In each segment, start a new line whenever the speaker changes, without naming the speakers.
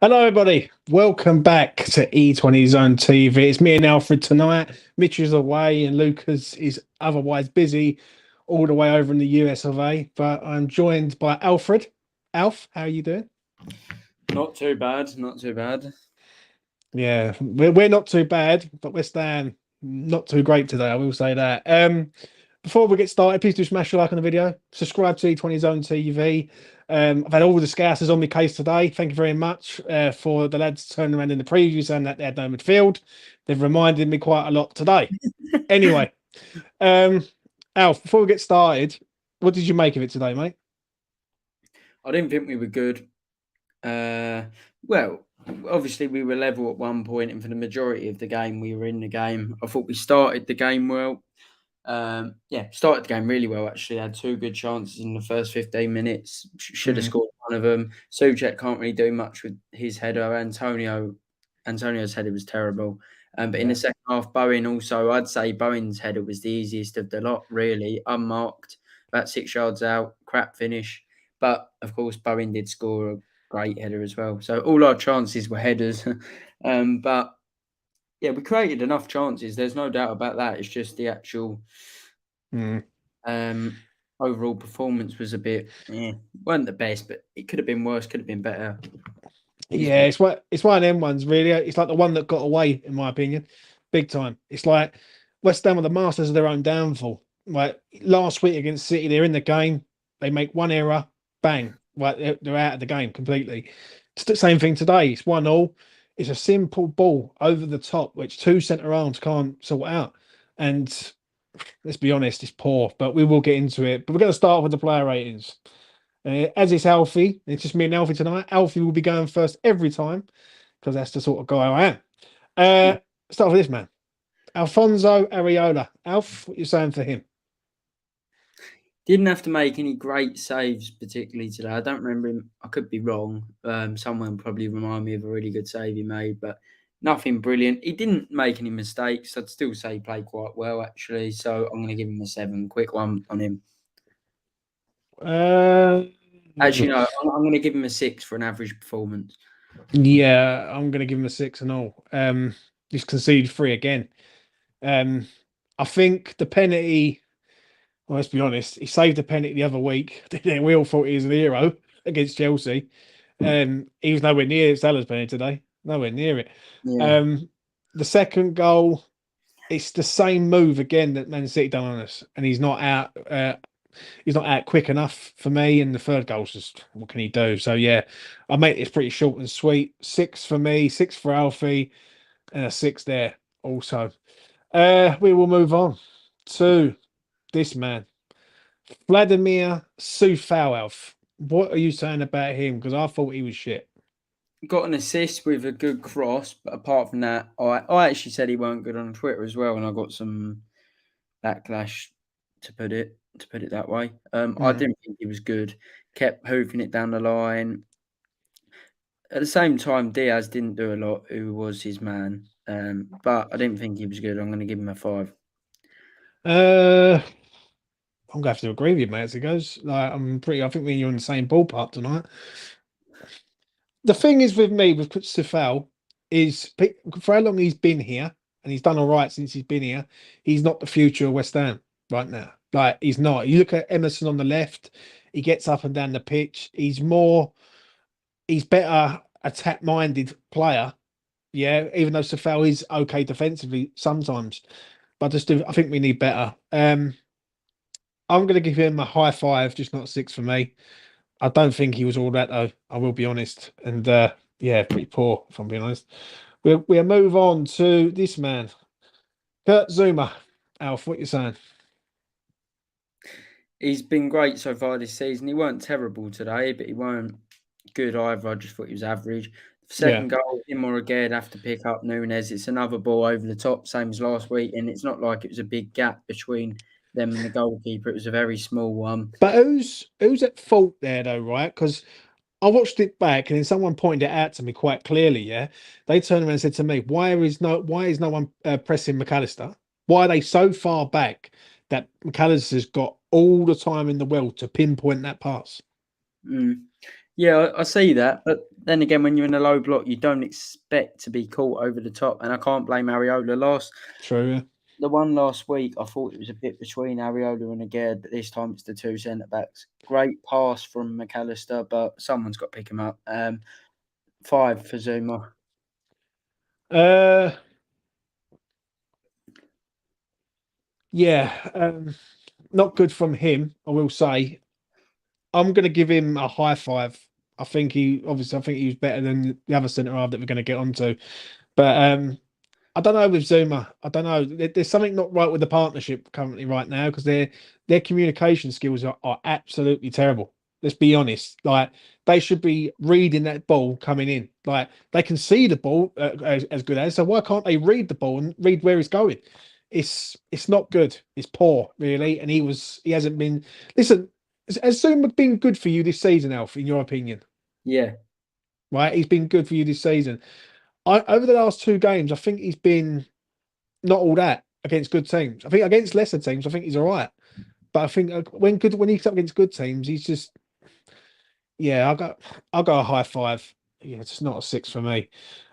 Hello, everybody. Welcome back to E20 Zone TV. It's me and Alfred tonight. Mitch is away and Lucas is otherwise busy all the way over in the US of A. But I'm joined by Alfred. Alf, how are you doing?
Not too bad, not too bad.
Yeah, we're not too bad, but we're staying not too great today. I will say that. Before we get started, please do smash a like on the video. Subscribe to E20 Zone TV. I've had all the scousers on my case today. Thank you very much for the lads turning around in the preview saying that they had no midfield. They've reminded me quite a lot today. Anyway, um, Alf, before we get started, what did you make of it today, mate?
I didn't think we were good. Well, obviously we were level at one point, and for the majority of the game, we were in the game. I thought we started the game well. Started the game really well. Actually, had two good chances in the first 15 minutes. Should have scored one of them. Souček can't really do much with his header. Antonio's header was terrible. But in the second half, Bowen also, I'd say Bowen's header was the easiest of the lot, really, unmarked, about 6 yards out, crap finish. But of course, Bowen did score a great header as well. So all our chances were headers. But yeah, we created enough chances. There's no doubt about that. It's just the actual overall performance was a bit, weren't the best, but it could have been worse, could have been better.
Yeah, it's one of them ones, really. It's like the one that got away, in my opinion, big time. It's like West Ham are the masters of their own downfall. Like last week against City, they're in the game, they make one error, bang, right, they're out of the game completely. It's the same thing today. It's 1-1. It's a simple ball over the top, which two centre arms can't sort out. And let's be honest, it's poor, but we will get into it. But we're going to start with the player ratings. As it's Alfie, it's just me and Alfie tonight. Alfie will be going first every time because that's the sort of guy I am. Start with this man, Alfonso Areola. Alf, what you saying for him?
Didn't have to make any great saves, particularly today. I don't remember him. I could be wrong. Someone probably remind me of a really good save he made, but nothing brilliant. He didn't make any mistakes. I'd still say he played quite well, actually. So I'm going to give him a 7. Quick one on him. Actually, no, I'm going to give him a 6 for an average performance.
Yeah, I'm going to give him a 6 and all. He's conceded 3 again. I think the penalty. Well, let's be honest. He saved the penalty the other week. We all thought he was an hero against Chelsea. He was nowhere near Salah's penalty today. Nowhere near it.
Yeah.
The second goal, it's the same move again that Man City done on us, and he's not out. He's not out quick enough for me. And the third goal's just what can he do? So yeah, I make this pretty short and sweet. 6 for me, 6 for Alfie, and a 6 there also. We will move on to this man, Vladimir Sufalov. What are you saying about him? Because I thought he was shit.
Got an assist with a good cross, but apart from that, I actually said he weren't good on Twitter as well, and I got some backlash to put it that way. I didn't think he was good. Kept hoofing it down the line. At the same time, Diaz didn't do a lot, who was his man. But I didn't think he was good. I'm going to give him a 5.
I'm gonna have to agree with you, mate. As it goes, like I think me and you're in the same ballpark tonight. The thing is with me with Sifal is for how long he's been here, and he's done all right since he's been here. He's not the future of West Ham right now. Like he's not. You look at Emerson on the left, he gets up and down the pitch. He's better attack minded player. Yeah, even though Sifal is okay defensively sometimes, but I think we need better. I'm going to give him a high 5, just not 6 for me. I don't think he was all that though. I will be honest, and yeah, pretty poor if I'm being honest. We'll move on to this man, Kurt Zuma. Alf, what you saying?
He's been great so far this season. He weren't terrible today, but he weren't good either. I just thought he was average. Second goal, him or again have to pick up Nunes. It's another ball over the top, same as last week, and it's not like it was a big gap between them and the goalkeeper. It was a very small one.
But who's at fault there though, right? Because I watched it back, and then someone pointed it out to me quite clearly. Yeah, they turned around and said to me, "Why is no one pressing McAllister? Why are they so far back that McAllister's got all the time in the world to pinpoint that pass?"
Yeah, I see that, but then again, when you're in a low block, you don't expect to be caught over the top. And I can't blame Areola.
True.
The one last week, I thought it was a bit between Areola and Aguerd, but this time it's the two centre backs. Great pass from McAllister, but someone's got to pick him up. 5 for Zuma.
Yeah, not good from him, I will say. I'm going to give him a high 5. I think he was better than the other centre half that we're going to get onto. But I don't know with Zuma. I don't know. There's something not right with the partnership currently right now because their communication skills are absolutely terrible. Let's be honest. Like they should be reading that ball coming in. Like they can see the ball as good as. So why can't they read the ball and read where it's going? It's not good. It's poor, really. And he hasn't been. Listen, has Zuma been good for you this season, Alf? In your opinion?
Yeah.
Right, he's been good for you this season. Over the last 2 games, I think he's been not all that against good teams. I think against lesser teams, I think he's all right. But I think when he's up against good teams, he's just I'll go a high 5. Yeah, it's not a 6 for me.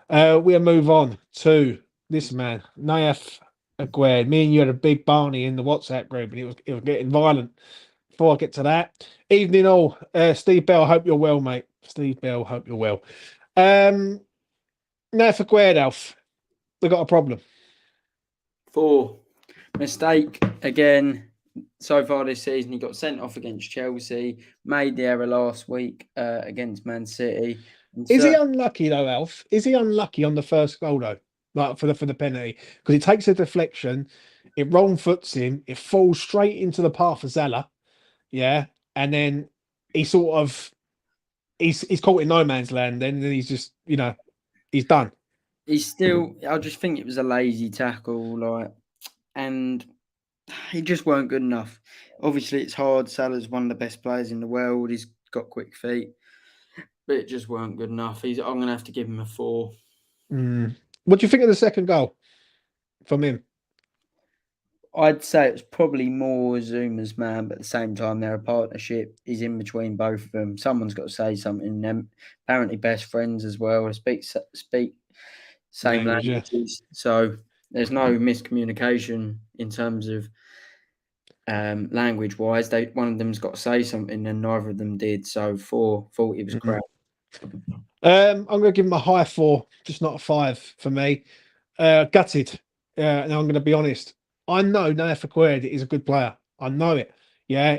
We'll move on to this man, Naif Aguerd. Me and you had a big Barney in the WhatsApp group, and it was getting violent. Before I get to that, evening all. Steve Bell, hope you're well, mate. Steve Bell, hope you're well. Naif Aguerd, Alf, we got a problem.
4. Mistake again. So far this season, he got sent off against Chelsea, made the error last week against Man City.
Is he unlucky though, Alf? Is he unlucky on the first goal though? Like for the penalty? Because he takes a deflection, it wrong foots him, it falls straight into the path of Zala. Yeah. And then he sort of he's caught in no man's land then, and then he's just, he's done.
He's still I just think it was a lazy tackle, and he just weren't good enough. Obviously, it's hard. Salah's one of the best players in the world. He's got quick feet, but it just weren't good enough. I'm going to have to give him a 4.
What do you think of the second goal from him?
I'd say it's probably more Zuma's man, but at the same time, they're a partnership. He's in between both of them. Someone's got to say something. They're apparently best friends as well. Speak same languages. Yeah. So there's no miscommunication in terms of language wise. One of them's got to say something, and neither of them did. So 4, thought it was crap.
I'm going to give him a high 4, just not a 5 for me. Gutted. And I'm going to be honest. I know Naif Aguerd is a good player. I know it. Yeah,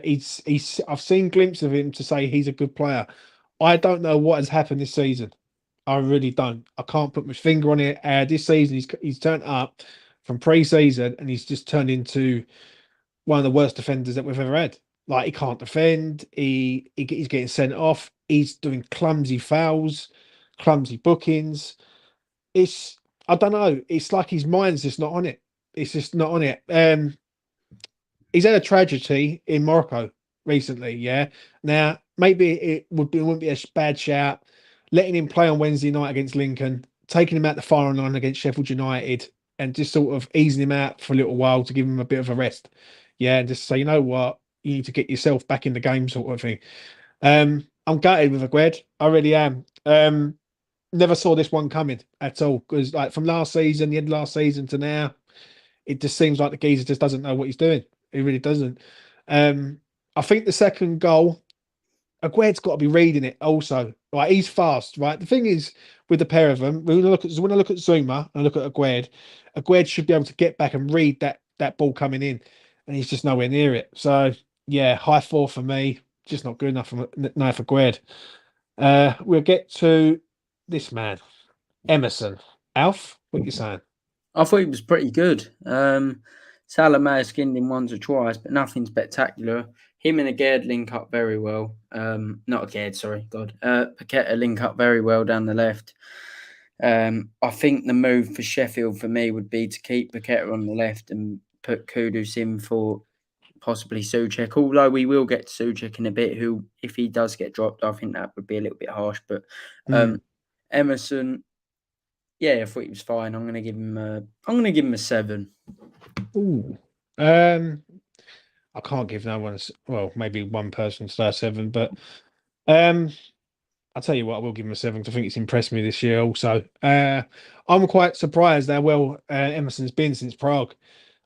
I've seen glimpses of him to say he's a good player. I don't know what has happened this season. I really don't. I can't put my finger on it. This season, he's turned up from pre-season, and he's just turned into one of the worst defenders that we've ever had. Like he can't defend. He's getting sent off. He's doing clumsy fouls, clumsy bookings. I don't know. It's like his mind's just not on it. It's just not on it. He's had a tragedy in Morocco recently. Yeah. Now maybe it wouldn't be a bad shout letting him play on Wednesday night against Lincoln, taking him out the firing line against Sheffield United, and just sort of easing him out for a little while to give him a bit of a rest. Yeah, and just say, you know what, you need to get yourself back in the game, sort of thing. I'm gutted with Aguerd. I really am. Never saw this one coming at all, because like from last season, the end of last season to now, it just seems like the geezer just doesn't know what he's doing. He really doesn't. I think the second goal, Aguerd's got to be reading it also. Right, he's fast. Right, the thing is with the pair of them, when I look at Zuma and I look at Aguerd should be able to get back and read that ball coming in, and he's just nowhere near it. So yeah, high 4 for me. Just not good enough for Aguerd. We'll get to this man, Emerson. Alf, what are you saying?
I thought he was pretty good. Salah may have skinned him once or twice, but nothing spectacular. Him and Aguerd link up very well. Not Aguerd, sorry, God. Paqueta link up very well down the left. I think the move for Sheffield for me would be to keep Paqueta on the left and put Kudus in for possibly Souček, although we will get to Souček in a bit, who, if he does get dropped, I think that would be a little bit harsh. But Emerson, yeah, I thought he was fine. I'm gonna give him a 7.
Ooh. I can't give no one, well, maybe one person star 7, but I'll tell you what, I will give him a 7 because I think it's impressed me this year also. I'm quite surprised how well Emerson's been since Prague.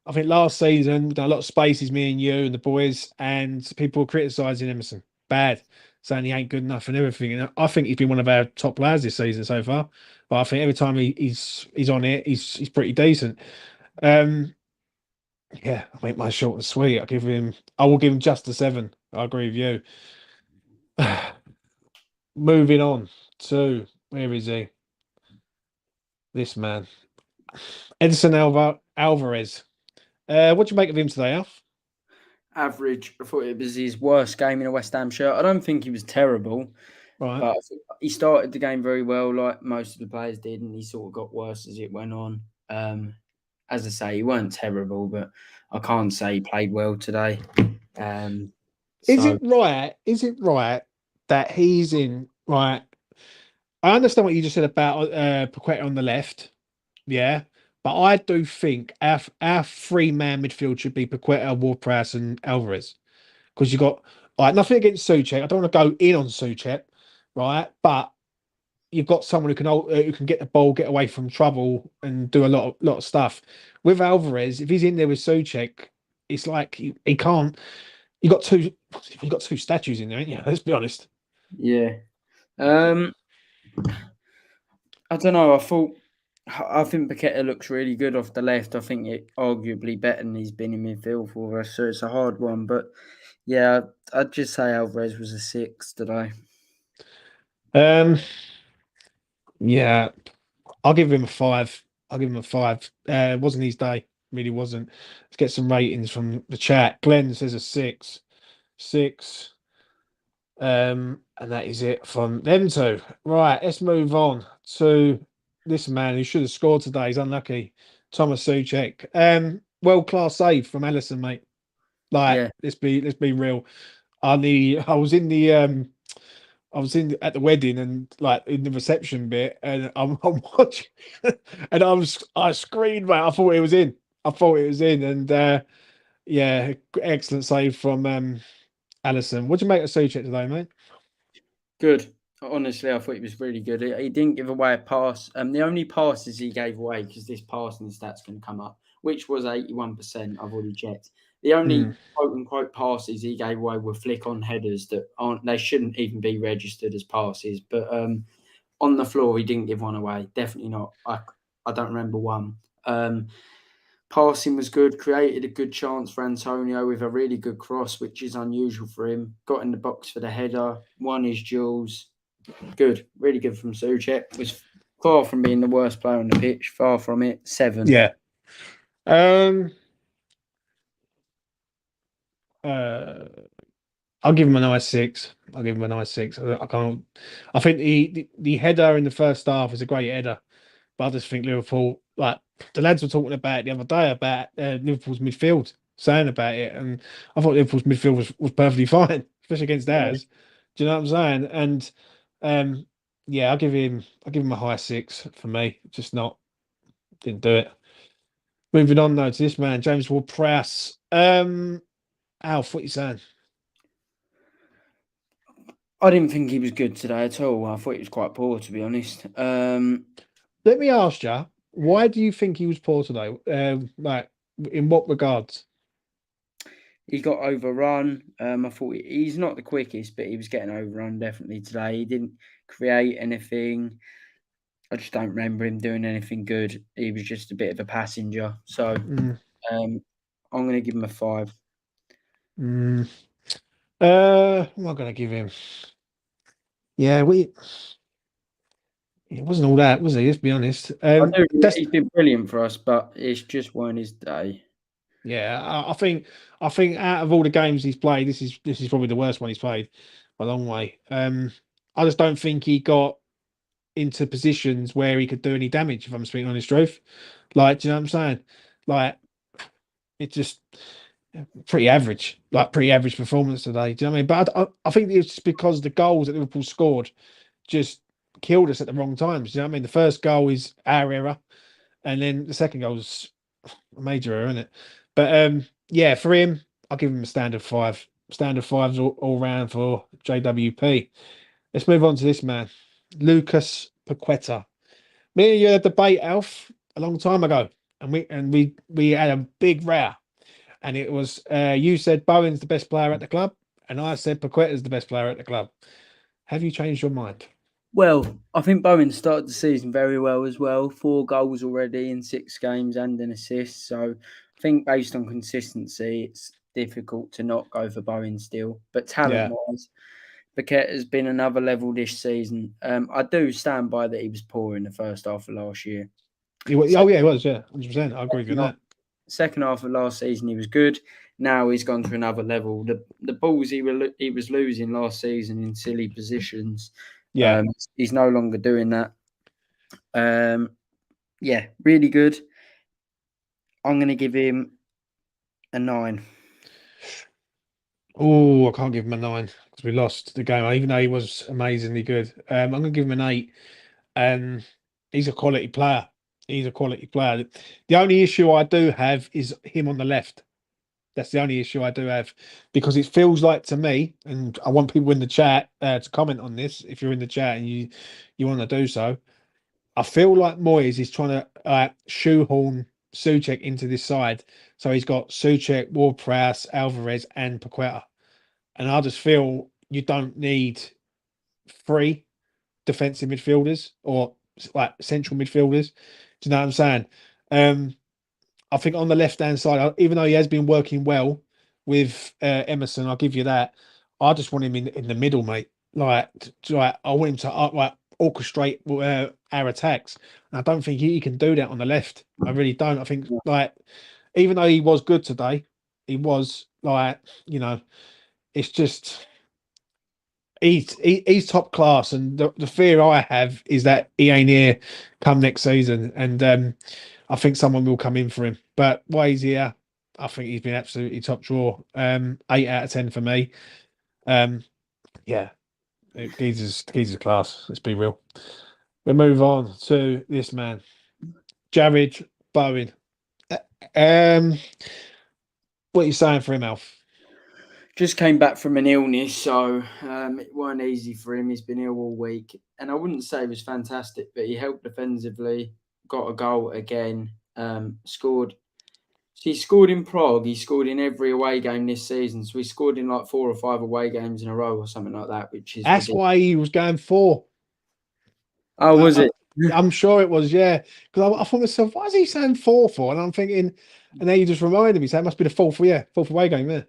I think last season, we've done a lot of spaces, me and you and the boys, and people were criticising Emerson. Bad, saying he ain't good enough and everything. And I think he's been one of our top players this season so far. But I think every time he's on it, he's pretty decent. Um, yeah, I make mine short and sweet. I will give him just a 7. I agree with you. Moving on to where is he? This man, Edson Alvarez. What do you make of him today, Alf?
Average. I thought it was his worst game in a West Ham shirt. I don't think he was terrible,
Right.
but I think he started the game very well, like most of the players did, and he sort of got worse as it went on. As I say, he weren't terrible, but I can't say he played well today.
Is
So
it right? Is it right that he's in right? I understand what you just said about Paqueta on the left, yeah, but I do think our 3-man midfield should be Paqueta, Ward-Prowse, and Alvarez because you got like nothing against Souček. I don't want to go in on Souček, right? But you've got someone who can get the ball, get away from trouble, and do a lot of stuff. With Alvarez, if he's in there with Souček, it's like he can't. You got two. You got two statues in there, ain't you? Let's be honest.
yeah, um, I don't know. I think Paqueta looks really good off the left. I think it arguably better than he's been in midfield for us, so it's a hard one. But yeah, I'd just say Alvarez was a 6 today.
Um, yeah, I'll give him a 5. I'll give him a 5. It wasn't his day, really wasn't. Let's get some ratings from the chat. Glenn says a 6, 6. And that is it from them two. Right, let's move on to this man who should have scored today. He's unlucky. Thomas Souček. World class save from Alisson, mate. Like,
Yeah,
let's be real. I was in the at the wedding and like in the reception bit, and I'm watching, and I screamed, mate. I thought it was in. I thought it was in, and yeah, excellent save from Alisson. What do you make of Souček today, mate?
good. Honestly, I thought he was really good. He didn't give away a pass. The only passes he gave away, because this passing stats can come up, which was 81%. I've already checked. The
Mm,
only quote unquote passes he gave away were flick on headers that aren't. They shouldn't even be registered as passes. But on the floor, he didn't give one away. Definitely not. I don't remember one. Passing was good, created a good chance for Antonio with a really good cross, which is unusual for him. Got in the box for the header, won his duels. Good, really good from Souček. Was far from being the worst player on the pitch, far from it. 7.
yeah. Um. Uh. I'll give him a nice 6. I'll give him a nice 6. I can't. I think the header in the first half was a great header, but I just think Liverpool, like the lads were talking about it the other day about Liverpool's midfield, saying about it, and I thought Liverpool's midfield was perfectly fine, especially against
Yeah,
ours. Do you know what I'm saying? And yeah, I'll give him a high 6 for me. Just not didn't do it. Moving on though to this man, James Ward-Prowse. Alf, what you saying?
I didn't think he was good today at all. I thought he was quite poor, to be honest.
Let me ask you, why do you think he was poor today? Like, in what regards?
He got overrun. I thought he's not the quickest, but he was getting overrun definitely today. He didn't create anything. I just don't remember him doing anything good. He was just a bit of a passenger. So
Mm,
I'm going to give him a 5.
mm. What am I going to give him? Yeah, it wasn't all that, was he? Let's be honest.
I do.
That's
He's been brilliant for us, but it's just weren't his day.
yeah. I think out of all the games he's played, this is probably the worst one he's played by a long way. I just don't think he got into positions where he could do any damage. If I'm speaking honest truth, like, do you know what I'm saying? Like, it just pretty average performance today. Do you know what I mean? But I think it's just because the goals that Liverpool scored just killed us at the wrong times. Do you know what I mean? The first goal is our error, and then the second goal is a major error, isn't it? But yeah, for him, I'll give him a standard 5. Standard 5s all round for JWP. Let's move on to this man, Lucas Paqueta. Me and you had a debate, Alf, a long time ago, and we had a big row. And it was you said Bowen's the best player at the club, and I said Paqueta's the best player at the club. Have you changed your mind?
Well, I think Bowen started the season very well as well. 4 goals already in 6 games and an assist. So I think based on consistency, it's difficult to not go for Bowen still. But
Yeah,
talent-wise, Paqueta has been another level this season. I do stand by that he was poor in the first half of last year.
oh yeah, he was, yeah, 100%. I agree with
Second half,
that.
second half of last season, he was good. Now he's gone to another level. The balls he was losing last season in silly positions,
Yeah.
he's no longer doing that. Yeah, really good. I'm going to give him a 9.
Oh, I can't give him a 9 because we lost the game, even though he was amazingly good. I'm going to give him an 8. He's a quality player. He's a quality player. The only issue I do have is him on the left. That's the only issue I do have, because it feels like to me, and I want people in the chat to comment on this. If you're in the chat and you want to do so, I feel like Moyes is trying to shoehorn Souček into this side. So he's got Souček, Ward-Prowse, Alvarez, and Paqueta, and I just feel you don't need 3 defensive midfielders or like central midfielders. Do you know what I'm saying? I think on the left hand side, even though he has been working well with Emerson, I'll give you that. I just want him in the middle, mate. Like I want him to like orchestrate our attacks. And I don't think he can do that on the left. I really don't. I think like even though he was good today, he was like it's just he's top class, and the fear I have is that he ain't here come next season, and I think someone will come in for him. But while he's here, I think he's been absolutely top draw. 8 out of 10 for me. Yeah, Geezer's class. Let's be real. We move on to this man, Jared Bowen. What are you saying for him, Alf?
Just came back from an illness, so it weren't easy for him. He's been ill all week. And I wouldn't say he was fantastic, but he helped defensively, got a goal again, scored. So he scored in Prague. He scored in every away game this season. So he scored in like 4 or 5 away games in a row or something like that, which is
That's
ridiculous.
why he was going 4.
Oh, was it?
I'm sure it was, yeah. Because I thought to myself, why is he saying 4 for? And I'm thinking, and then you just reminded me, so it must be the fourth away game there.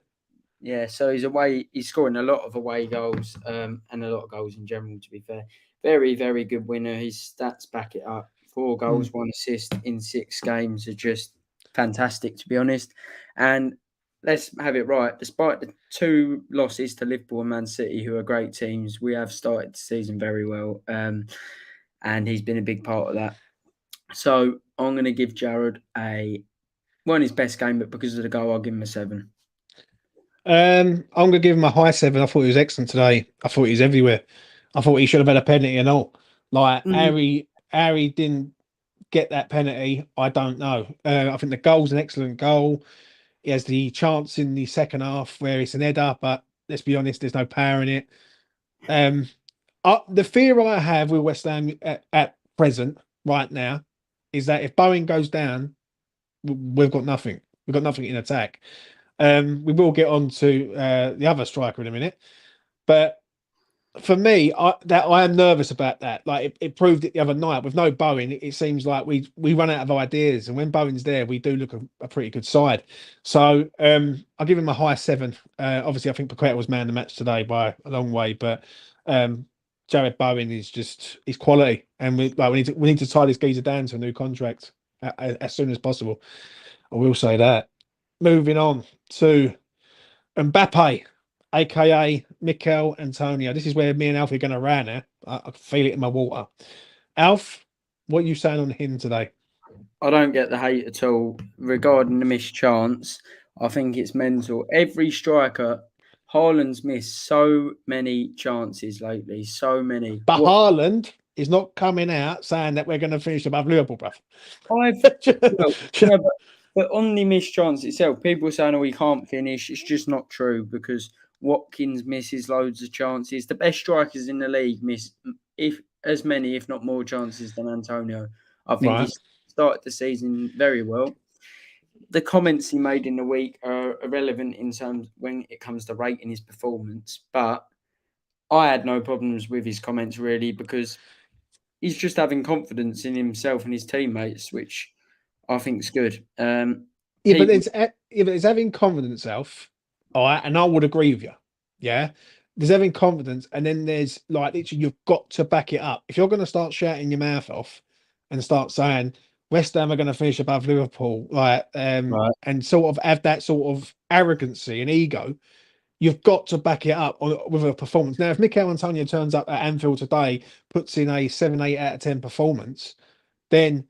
Yeah, so he's scoring a lot of away goals and a lot of goals in general, to be fair. Very, very good winner. His stats back it up. 4 goals, 1 assist in 6 games are just fantastic, to be honest. And let's have it right. Despite the 2 losses to Liverpool and Man City, who are great teams, we have started the season very well. And he's been a big part of that. So I'm going to give Jared his best game, but because of the goal, I'll give him a 7.
I'm gonna give him a high 7. I thought he was excellent today. I thought he was everywhere. I thought he should have had a penalty and all. Like Harry didn't get that penalty. I don't know. I think the goal's an excellent goal. He has the chance in the second half where it's an header, but let's be honest, there's no power in it. The fear I have with West Ham at present, right now, is that if Bowen goes down, we've got nothing. We've got nothing in attack. We will get on to the other striker in a minute, but for me, I am nervous about that. Like it proved it the other night with no Bowen. It seems like we run out of ideas, and when Bowen's there, we do look a pretty good side. So I'll give him a high 7. Obviously, I think Paqueta was man of the match today by a long way, but Jared Bowen is he's quality, and we need to tie this geezer down to a new contract as soon as possible. I will say that. Moving on to Mbappe, aka Mikel Antonio. This is where me and Alf are going to ran now. I can feel it in my water. Alf, what are you saying on him today?
I don't get the hate at all regarding the missed chance. I think it's mental. Every striker, Haaland's missed so many chances lately. So many.
But Haaland is not coming out saying that we're going to finish above Liverpool, bruv.
But on the missed chance itself, people are saying, "Oh, we can't finish." It's just not true because Watkins misses loads of chances. The best strikers in the league miss as many, if not more, chances than Antonio. I think
Right.
he started the season very well. The comments he made in the week are irrelevant in terms when it comes to rating his performance, but I had no problems with his comments really because he's just having confidence in himself and his teammates, which I think is good.
Yeah, but it's having confidence, Alf. All right, and I would agree with you. Yeah, there's having confidence, and then there's like literally you've got to back it up. If you're going to start shouting your mouth off and start saying West Ham are going to finish above Liverpool, like,
Right.
and sort of have that sort of arrogancy and ego, you've got to back it up with a performance. Now, if Mikel Antonio turns up at Anfield today, puts in a 7, 8 out of 10 performance, then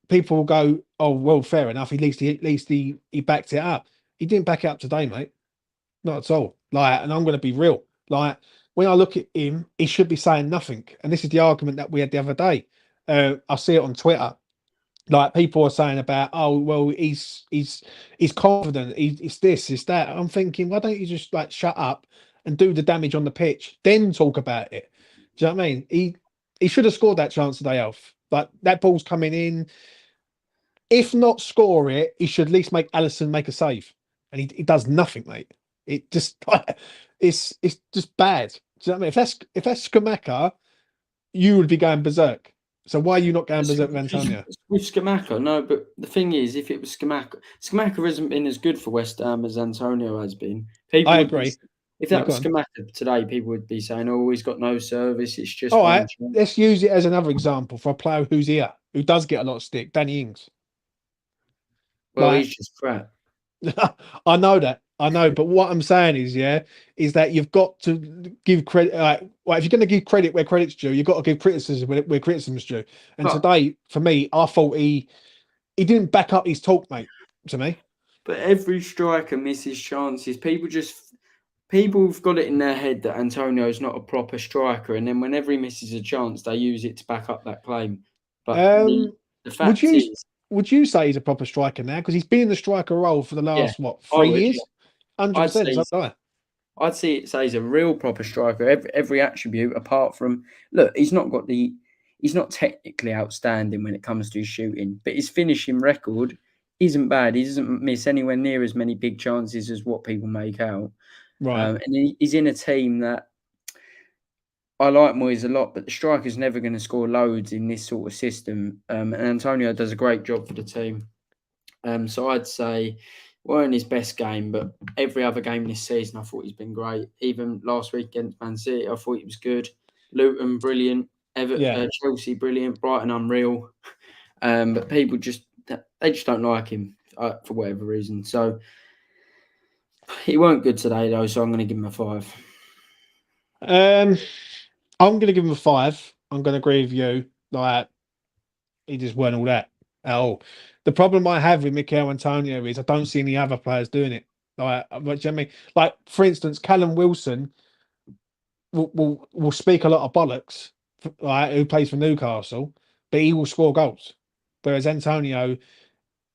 people will go, "Oh, well, fair enough. At least he backed it up." He didn't back it up today, mate. Not at all. Like, and I'm going to be real. Like, when I look at him, he should be saying nothing. And this is the argument that we had the other day. I see it on Twitter. Like people are saying about, oh, well, he's confident. He's this, he's that. I'm thinking, why don't you just like shut up and do the damage on the pitch, then talk about it? Do you know what I mean? He should have scored that chance today, Alf. Like that ball's coming in. If not score it, he should at least make Allison make a save, and he does nothing, mate. It just it's just bad. Do you know what I mean? If that's Skamaka, you would be going berserk. So why are you not going berserk with Antonio?
With Scamacca, no, but the thing is, if it was Scamacca hasn't been as good for West Ham as Antonio has been. People
I
would be,
agree.
if
Yeah,
that
go
was
on.
Scamacca today, people would be saying, "Oh, he's got no service. It's just
All
one
right,
shot."
let's use it as another example for a player who's here, who does get a lot of stick. Danny Ings.
Well,
Like,
he's just crap.
I know that. I know, but what I'm saying is, yeah, is that you've got to give credit. Like, well, if you're going to give credit where credit's due, you've got to give criticism where criticism's due. And
But
today, for me, I thought he didn't back up his talk, mate. To me,
but every striker misses chances. People've got it in their head that Antonio's not a proper striker, and then whenever he misses a chance, they use it to back up that claim. But the
um,
the
would
fact
you
is,
would you say he's a proper striker now? Because he's been in the striker role for the
yeah,
last what
I
three
would. Yeah.
years?
I'd
100%.
say
So
he's
do I.
say he's a real proper striker. Every attribute apart from look, he's not technically outstanding when it comes to his shooting, but his finishing record isn't bad. He doesn't miss anywhere near as many big chances as what people make out.
Right.
And he's in a team that I like Moyes a lot, but the striker's never going to score loads in this sort of system. And Antonio does a great job for the team. So I'd say weren't his best game, but every other game this season I thought he's been great. Even last week against Man City, I thought he was good. Luton, brilliant.
Yeah.
Chelsea, brilliant. Brighton, unreal. But people they just don't like him for whatever reason. So he weren't good today though. So I'm going to give him a 5.
Um, I'm going to give him a 5. I'm going to agree with you. Like, he just weren't all that at all. The problem I have with Mikel Antonio is I don't see any other players doing it. Like, what do you know what I mean? Like, for instance, Callum Wilson will speak a lot of bollocks, like, who plays for Newcastle, but he will score goals. Whereas Antonio,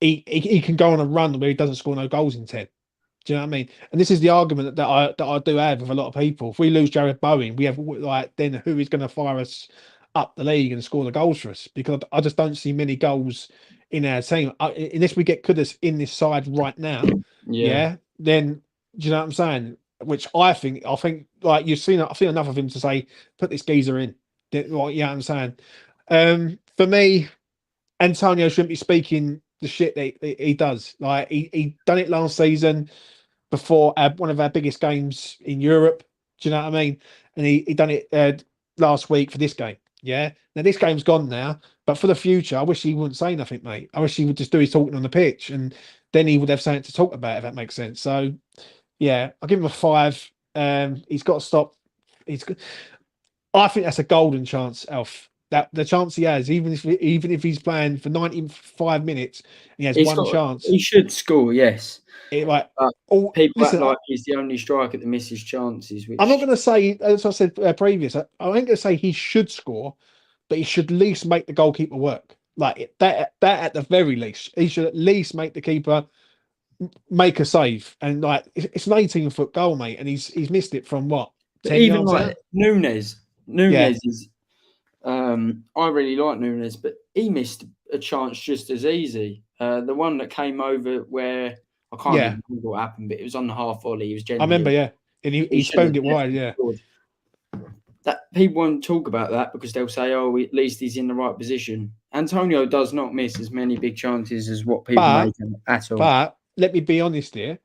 he can go on a run where he doesn't score no goals in 10. Do you know what I mean? And this is the argument that I do have with a lot of people. If we lose Jared Bowen, we have like then who is going to fire us up the league and score the goals for us? Because I just don't see many goals in our team unless we get Kudus in this side right now.
Yeah.
Yeah, then do you know what I'm saying? Which I think like I've seen enough of him to say put this geezer in. Like, yeah, I'm saying. For me, Antonio shouldn't be speaking the shit that he does. Like he done it last season before one of our biggest games in Europe. Do you know what I mean? And he done it last week for this game. Yeah. Now this game's gone now, but for the future, I wish he wouldn't say nothing, mate. I wish he would just do his talking on the pitch, and then he would have something to talk about. If that makes sense. So yeah, I'll give him a 5. He's got to stop. He's. I think that's a golden chance, Alf. That the chance he has, even if he's playing for 95 minutes, and he has one chance.
He should score, yes.
Like,
But
oh,
people act
listen,
like he's the only striker that misses chances,
I'm not
which
going to say, as I said previous, I ain't going to say he should score, but he should at least make the goalkeeper work. Like that at the very least, he should at least make the keeper make a save, and like it's an 18-foot goal, mate, and he's missed it from what,
But
10
even
yards
like
out?
Nunes
Yeah,
is. I really like Nunes, but he missed a chance just as easy. The one that came over where I can't
yeah,
even remember what happened, but it was on the half volley. He was
I remember,
genuinely
yeah, and
he
he
should have
spooned it wide,
definitely
yeah.
scored. That people won't talk about that because they'll say, "Oh, at least he's in the right position." Antonio does not miss as many big chances as what people
But
make him at all.
but let me be honest here.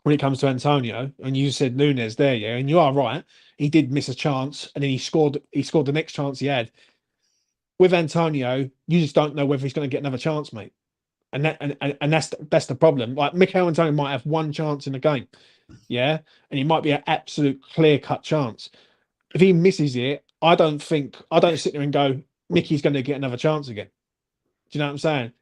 When it comes to Antonio, and you said Nunes there, yeah, and you are right. He did miss a chance, and then he scored. He scored the next chance he had. With Antonio, you just don't know whether he's going to get another chance, mate. And that's the problem. Like Mikel Antonio might have one chance in the game, yeah, and he might be an absolute clear cut chance. If he misses it, I don't sit there and go, Mickey's going to get another chance again. Do you know what I'm saying?
Mm.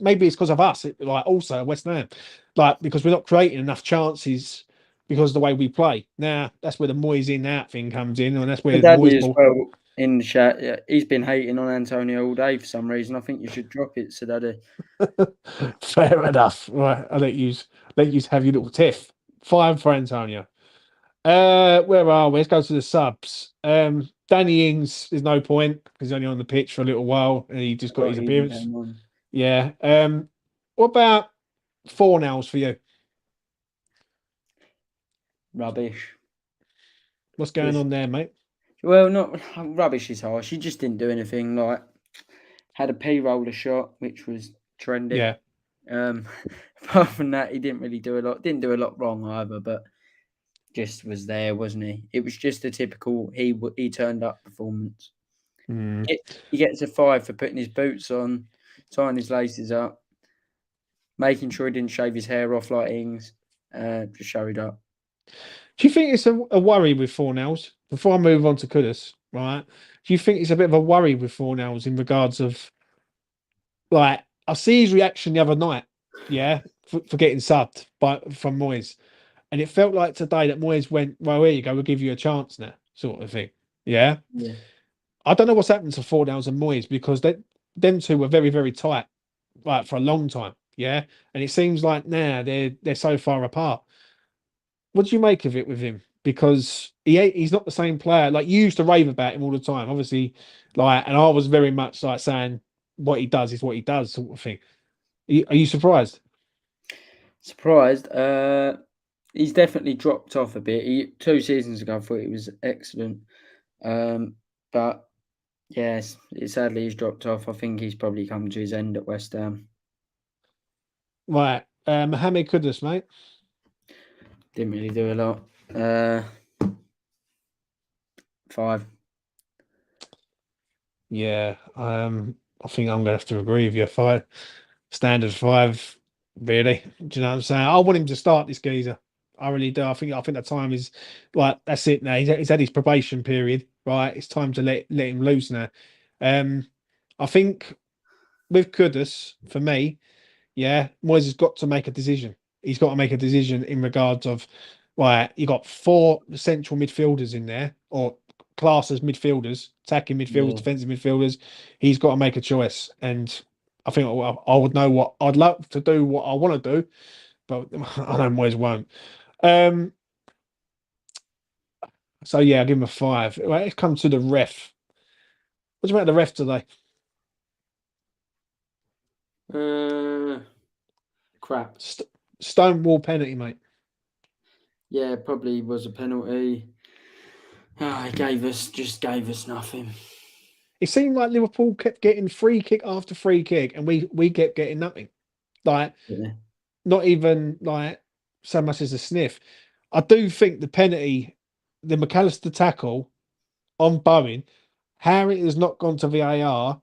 Maybe it's because of us, like also West Ham, like because we're not creating enough chances because of the way we play. Now that's where the Moyes in out thing comes in, and that's
But
where
Daddy
Moyes
as
ball.
well in the chat. Yeah, he's been hating on Antonio all day for some reason. I think you should drop it, so Daddy.
Fair enough. Right, I'll let you have your little tiff. 5 for Antonio. Where are we? Let's go to the subs. Danny Ings, there's no point because he's only on the pitch for a little while and he just got
Forgot
his
he even
appearance.
came on.
Yeah. What about Fornals for you?
Rubbish.
What's going
Just
on there, mate?
well, not rubbish is harsh. He just didn't do anything. Like had a P roller shot, which was trendy.
Yeah.
Um, apart from that, he didn't really do a lot. Didn't do a lot wrong either, but just was there, wasn't he? It was just a typical he turned up performance.
Mm.
He gets a 5 for putting his boots on, tying his laces up, making sure he didn't shave his hair off like Ings. Just showed up.
Do you think it's a worry with Fornals? Before I move on to Kudus, right? Do you think it's a bit of a worry with Fornals in regards of like I see his reaction the other night, yeah, for getting subbed from Moyes, and it felt like today that Moyes went, well, here you go, we'll give you a chance now, sort of thing. Yeah,
Yeah,
I don't know what's happened to Fornals and Moyes because them two were very very tight, like for a long time. Yeah, and it seems like now they're so far apart. What do you make of it with him? Because he's not the same player. Like you used to rave about him all the time, obviously. Like, and I was very much like saying what he does is what he does, sort of thing. Are you surprised?
surprised. He's definitely dropped off a bit. 2 seasons ago, I thought he was excellent. But yes, sadly he's dropped off. I think he's probably come to his end at West Ham.
Right, Mohamed Kudus, mate.
Didn't really do a lot. 5.
Yeah, I think I'm gonna have to agree with you. 5, standard 5, really. Do you know what I'm saying? I want him to start this geezer. I really do. I think the time is like that's it now. He's had his probation period, right? It's time to let him loose now. Um, I think with Kudus, for me, yeah, Moyes has got to make a decision. He's got to make a decision in regards of, right, you got 4 central midfielders in there, or class as midfielders, attacking midfielders,
Yeah.
defensive midfielders. He's got to make a choice. And I think I would know what I'd love to do, what I want to do, but I know Moyes won't. Um, so yeah, I'll give him a 5. Right, let's come to the ref. What do you make of the ref today?
Uh, crap.
Stonewall penalty, mate.
Yeah, probably was a penalty. He just gave us nothing.
It seemed like Liverpool kept getting free kick after free kick, and we kept getting nothing. Like
Yeah.
not even like so much as a sniff. I do think the penalty, the McAllister tackle on Bowen, how it has not gone to VAR.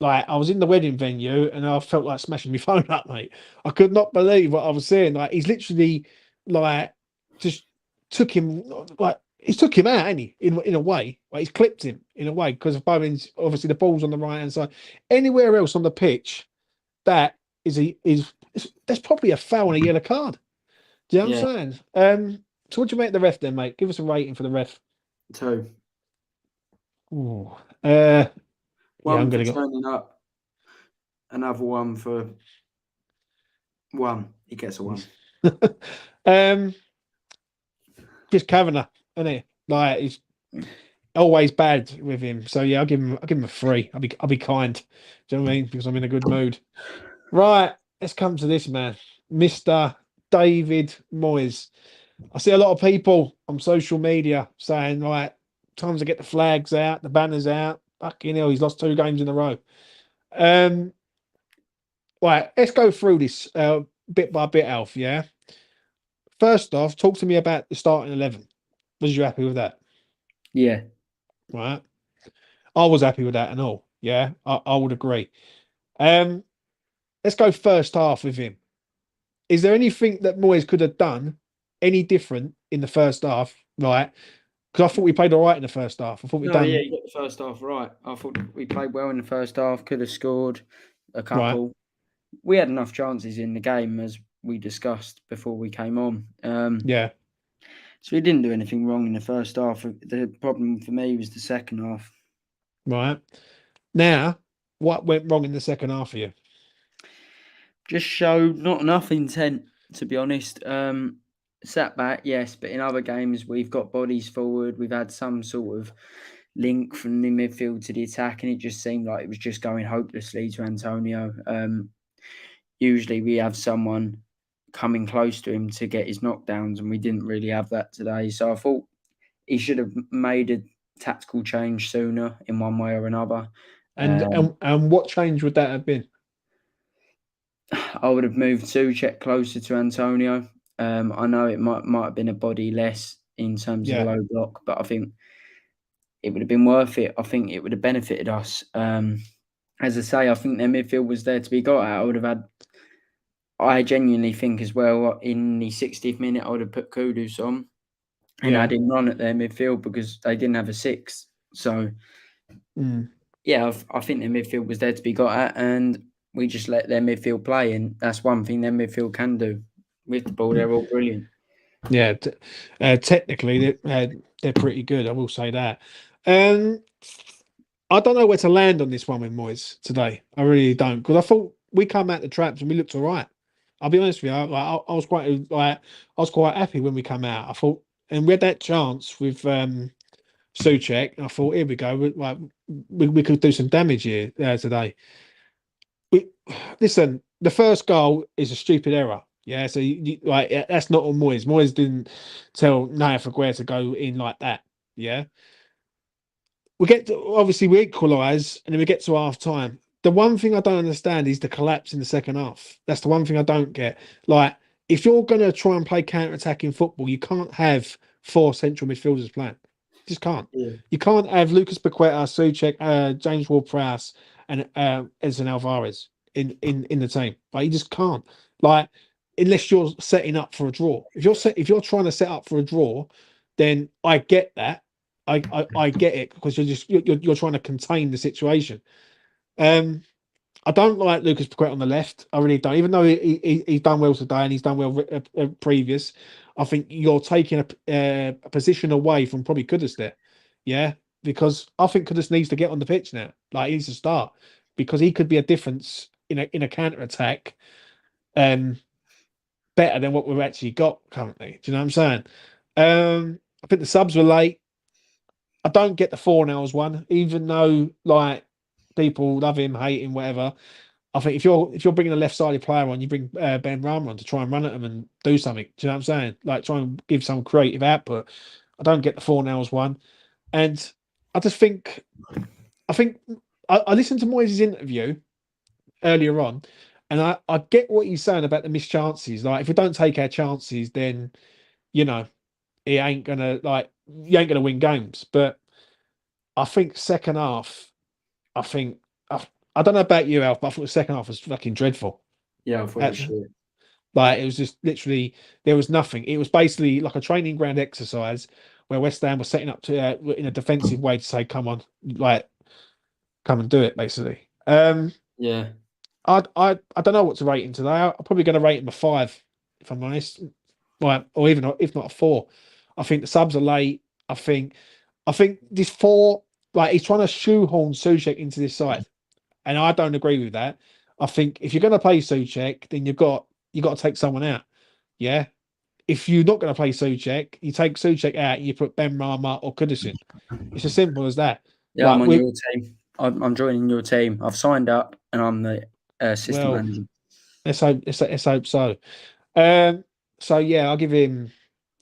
Like I was in the wedding venue and I felt like smashing my phone up, mate. I could not believe what I was seeing. Like he's literally like just took him like he's took him out, ain't he? In a way, like he's clipped him in a way because of Bowen's obviously the ball's on the right hand side. Anywhere else on the pitch, that that's probably a foul and a yellow card. Do you know what
Yeah.
I'm saying? So what do you make of the ref then, mate? Give us a rating for the ref.
2.
Ooh. Yeah, I'm
One for
gonna go.
turning up, another one for 1. He gets a 1.
Just Kavanagh, isn't it? Like he's always bad with him. So yeah, I'll give him a 3. I'll be kind. Do you know what I mean? Because I'm in a good mood. Right, let's come to this man, Mr. David Moyes. I see a lot of people on social media saying, like, time to get the flags out, the banners out. Fucking hell, he's lost 2 games in a row. Right, let's go through this bit by bit, Alf. Yeah. First off, talk to me about the starting 11. Was you happy with that?
Yeah.
Right. I was happy with that and all. Yeah, I would agree. Let's go first half with him. Is there anything that Moyes could have done any different in the first half? Right. Because I thought we played all right in the first half. I thought we
No, yeah,
done
you got the first half right. I thought we played well in the first half, could have scored a
right.
couple. We had enough chances in the game, as we discussed before we came on.
Yeah.
So we didn't do anything wrong in the first half. The problem for me was the second half.
Right. Now, what went wrong in the second half for you?
Just showed not enough intent, to be honest. Sat back, yes, but in other games we've got bodies forward. We've had some sort of link from the midfield to the attack, and it just seemed like it was just going hopelessly to Antonio. Usually we have someone coming close to him to get his knockdowns, and we didn't really have that today. So I thought he should have made a tactical change sooner in one way or another.
And what change would that have been?
I would have moved Souček closer to Antonio. I know it might have been a body less in terms of a low block, but I think it would have been worth it. I think it would have benefited us. As I say, I think their midfield was there to be got at. I genuinely think as well, in the 60th minute, I would have put Kudus on and had him run at their midfield because they didn't have a 6. So, yeah, I think their midfield was there to be got at, and we just let their midfield play, and that's one thing their midfield can do. With the ball, they're all brilliant.
Yeah, technically they're pretty good. I will say that. I don't know where to land on this one with Moyes today. I really don't, because I thought we come out the traps and we looked all right. I'll be honest with you. I was quite happy when we come out. I thought, and we had that chance with Souček. I thought, here we go. We could do some damage here today. Listen, the first goal is a stupid error. Yeah, so that's not on Moyes. Moyes didn't tell Naya Paqueta to go in like that. Yeah, obviously we equalise and then we get to half time. The one thing I don't understand is the collapse in the second half. That's the one thing I don't get. Like, if you're going to try and play counter-attacking football, you can't have 4 central midfielders playing. You just can't.
Yeah.
You can't have Lucas Paqueta, Souček, James Ward-Prowse, and Edson Alvarez in the team. Like, you just can't. Like, unless you're setting up for a draw. If you're trying to set up for a draw, then I get that. I get it, because you're trying to contain the situation. I don't like Lucas Paqueta on the left. I really don't. Even though he's done well today and he's done well previous, I think you're taking a position away from probably Kudus there. Yeah, because I think Kudus needs to get on the pitch now. Like, he needs to start, because he could be a difference in a counter attack, better than what we've actually got currently. Do you know what I'm saying? I think the subs were late. I don't get the Fornals one, even though, like, people love him, hate him, whatever. I think if you're bringing a left-sided player on, you bring Ben Rama on to try and run at them and do something. Do you know what I'm saying? Like, try and give some creative output. I don't get the Fornals one, and I just think I listened to Moyes' interview earlier on, and I get what he's saying about the missed chances. Like, if we don't take our chances, then you ain't gonna win games. But I think second half, I don't know about you, Alf, but I thought the second half was fucking dreadful.
Yeah, I thought it was shit.
Like, it was just literally, there was nothing. It was basically like a training ground exercise where West Ham was setting up to in a defensive way to say, "Come on, like, come and do it." Basically,
Yeah.
I don't know what to rate him today. I'm probably going to rate him a 5, if I'm honest. Like, or even if not a 4. I think the subs are late. I think this 4, like, he's trying to shoehorn Souček into this side, and I don't agree with that. I think if you're going to play Souček, then you've got you got to take someone out. Yeah. If you're not going to play Souček, you take Souček out and you put Ben Rama or Kudus in. It's as simple as that.
Yeah,
Right.
I'm on your team. I'm joining your team. I've signed up, and I'm the assistant
Well,
manager.
let's hope so. So yeah, I'll give him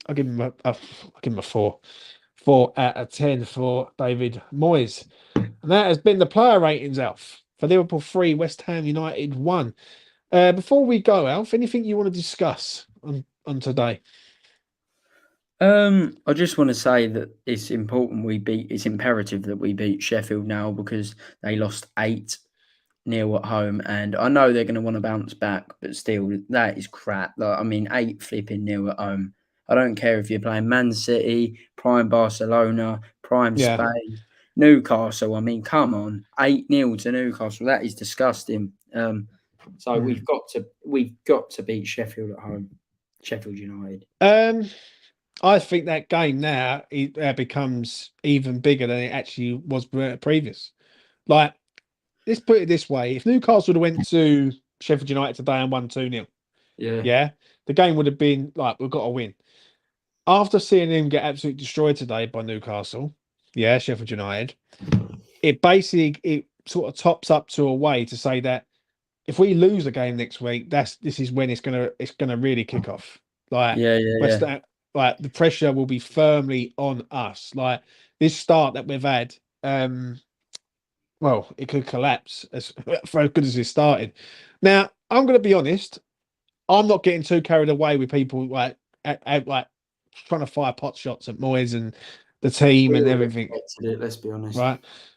a 4 out of 10 for David Moyes. And that has been the player ratings, Alf. For Liverpool 3, West Ham United 1. Before we go, Alf, anything you want to discuss on today?
I just want to say that it's important it's imperative that we beat Sheffield now because they lost 8-0 at home, and I know they're going to want to bounce back, but still, that is crap. Like, I mean, 8-0 at home. I don't care if you're playing Man City, prime Barcelona, prime
Yeah.
Spain, Newcastle. I mean, come on, 8-0 to Newcastle. That is disgusting. So we've got to beat Sheffield at home, Sheffield United.
I think that game now becomes even bigger than it actually was previous. Like, let's put it this way: if Newcastle would have went to Sheffield United today and won 2-0, yeah, the game would have been like, we've got to win. After seeing him get absolutely destroyed today by Newcastle, yeah, Sheffield United, it sort of tops up to a way to say that if we lose the game next week, this is when it's gonna really kick off. Like, like the pressure will be firmly on us. Like, this start that we've had, well, it could collapse for as good as it started. Now, I'm going to be honest. I'm not getting too carried away with people like trying to fire pot shots at Moyes and the team and everything.
Let's be honest.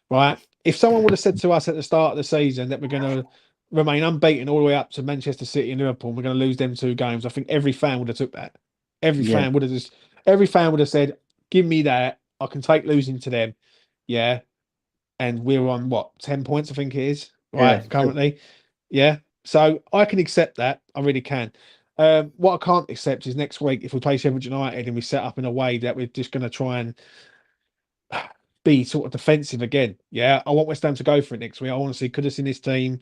Right. If someone would have said to us at the start of the season that we're going to remain unbeaten all the way up to Manchester City and Liverpool, and we're going to lose them 2 games, I think every fan would have took that. Every fan would have said, "Give me that. I can take losing to them." Yeah. And we're on what, 10 points, I think it is, right, currently. Yeah. So I can accept that. I really can. What I can't accept is next week if we play Sheffield United and we set up in a way that we're just going to try and be sort of defensive again. Yeah. I want West Ham to go for it next week. I want to see Kudus in this team.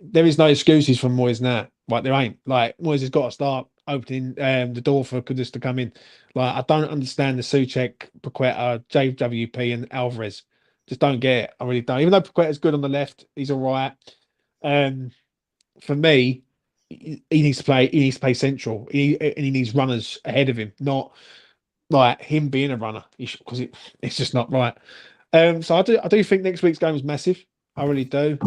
There is no excuses for Moyes now. Like, there ain't. Like, Moyes has got to start opening the door for Kudus to come in. Like, I don't understand the Souček, Paqueta, JWP and Alvarez. Just don't get it. I really don't. Even though Paqueta's good on the left, he's all right. For me, he needs to play. He needs to play central. He needs runners ahead of him, not like him being a runner. Because it's just not right. So I do think next week's game is massive. I really do.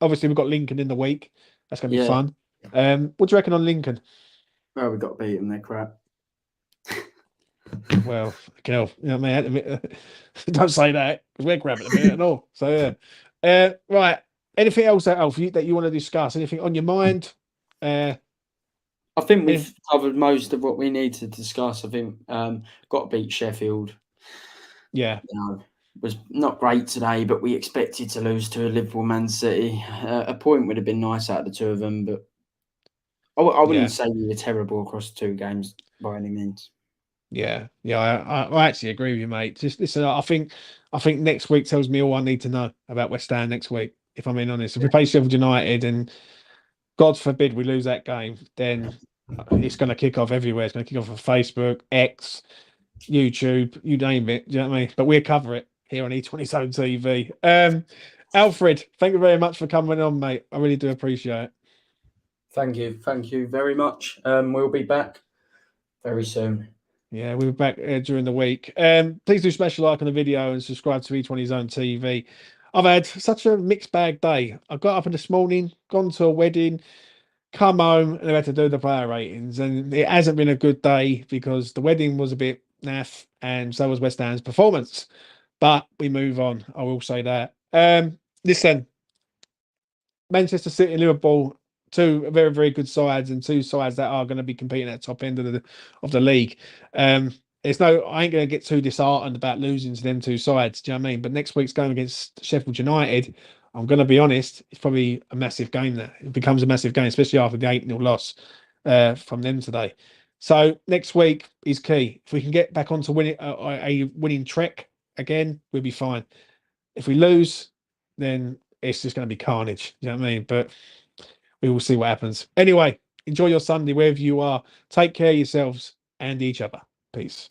Obviously we've got Lincoln in the week. That's going to be fun. What do you reckon on Lincoln?
Well, we've got to beat them. They're crap.
Well, you know what I mean? Don't say that because we're crap at the minute and all. So yeah. Right. Anything else, Alf, that you want to discuss? Anything on your mind?
I think we've covered most of what we need to discuss. I think got to beat Sheffield.
Yeah.
Was not great today, but we expected to lose to a Liverpool Man City. A point would have been nice out of the 2 of them, but I wouldn't say we were terrible across 2 games by any means.
Yeah, I actually agree with you, mate. Just listen, I think next week tells me all I need to know about West Ham next week. If I'm being honest, if we play Sheffield United and God forbid we lose that game, then it's going to kick off everywhere. It's going to kick off on Facebook, X, YouTube, you name it. Do you know what I mean? But we'll cover it here on E20 Zone TV. Alfred, thank you very much for coming on, mate. I really do appreciate it.
Thank you very much. We'll be back very soon.
Yeah, we'll be back during the week. Please do smash a like on the video and subscribe to E20 Zone TV. I've had such a mixed bag day. I got up this morning, gone to a wedding, come home, and I had to do the player ratings. And it hasn't been a good day because the wedding was a bit naff, and so was West Ham's performance. But we move on. I will say that. Listen, Manchester City and Liverpool, 2 very, very good sides and 2 sides that are going to be competing at the top end of the league. I ain't going to get too disheartened about losing to them 2 sides. Do you know what I mean? But next week's game against Sheffield United, I'm going to be honest, it's probably a massive game there. It becomes a massive game, especially after the 8-0 loss from them today. So next week is key. If we can get back onto a winning trek again, we'll be fine. If we lose, then it's just going to be carnage. You know what I mean? But we will see what happens. Anyway, Enjoy your Sunday wherever you are. Take care of yourselves and each other. Peace.